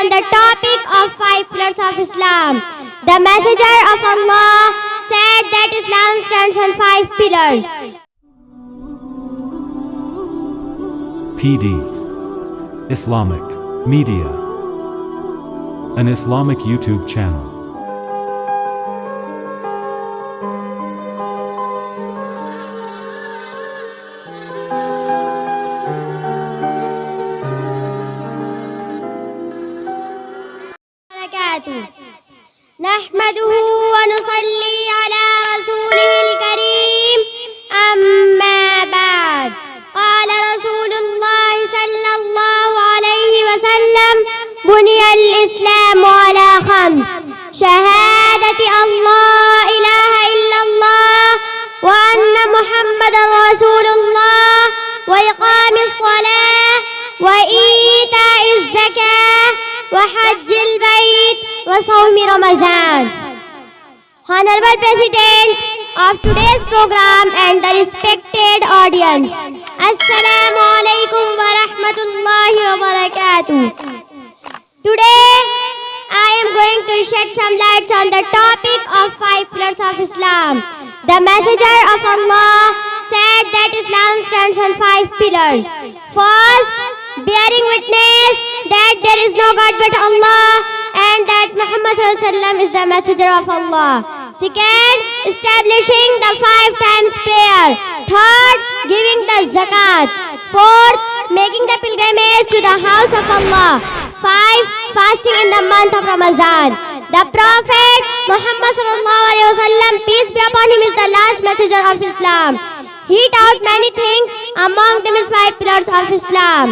on the topic of 5 pillars of Islam. The Messenger of Allah said that Islam stands on 5 pillars. PD Islamic Media, an Islamic YouTube channel. نحمده ونصلي على رسوله الكريم أما بعد قال رسول الله صلى الله عليه وسلم بني الإسلام على 5 شهادة أن لا إله إلا الله وأن محمد رسول الله وإقام الصلاة وإيتاء الزكاة وحج البيت وصوم Ramadan. Honorable President of today's program and the respected audience, Assalamu alaikum wa rahmatullahi wa barakatuh. Today I am going to shed some lights on the topic of 5 pillars of Islam. The Messenger of Allah said that Islam stands on 5 pillars. First, bearing witness that there is no God but Allah and that Muhammad is the messenger of Allah. Second, establishing the 5 times prayer. Third, giving the zakat. Fourth, making the pilgrimage to the house of Allah. 5, fasting in the month of Ramadan. The Prophet Muhammad peace be upon him, is the last messenger of Islam. He taught many things, among them is 5 pillars of Islam.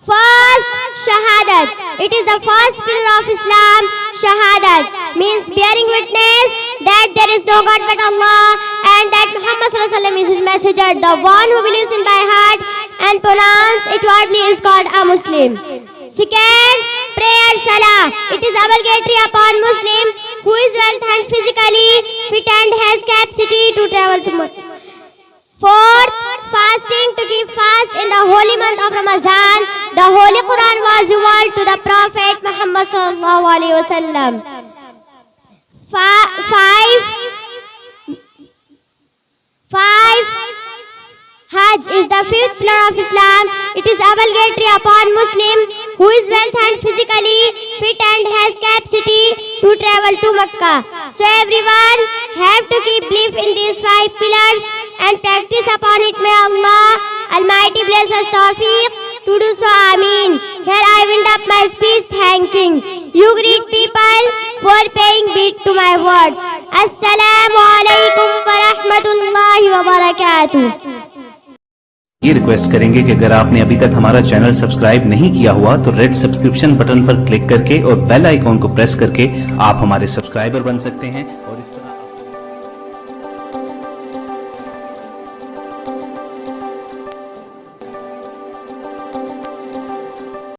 First, shahadat. It is the first pillar of Islam. Shahadat means bearing witness that there is no God but Allah and that Muhammad is his messenger. The one who believes in by heart and pronounce it outwardly is called a Muslim. Second, prayer salah. It is obligatory upon Muslim who is wealth and physically fit and has capacity to travel to Mecca. Fourth, fasting, to keep fast in the holy month of Ramadan. The Holy Quran was revealed to the Prophet Muhammad sallallahu alaihi wasallam. 5. Hajj is the 5th pillar of Islam. It is obligatory upon Muslim who is wealth and physically fit and has capacity to travel to Mecca. So everyone have to keep belief in these 5 pillars and practice upon it. May Allah Almighty bless us tawfiq to do so. Ameen. Here I wind up my speech thanking you great people for paying heed to my words. Assalamu alaikum wa rahmatullahi wa barakatuh. ये request करेंगे कि अगर आपने अभी तक हमारा channel subscribe नहीं किया हुआ तो रेड सब्सक्रिप्शन बटन पर क्लिक करके और बेल आइकॉन को प्रेस करके आप हमारे सब्सक्राइबर बन सकते हैं और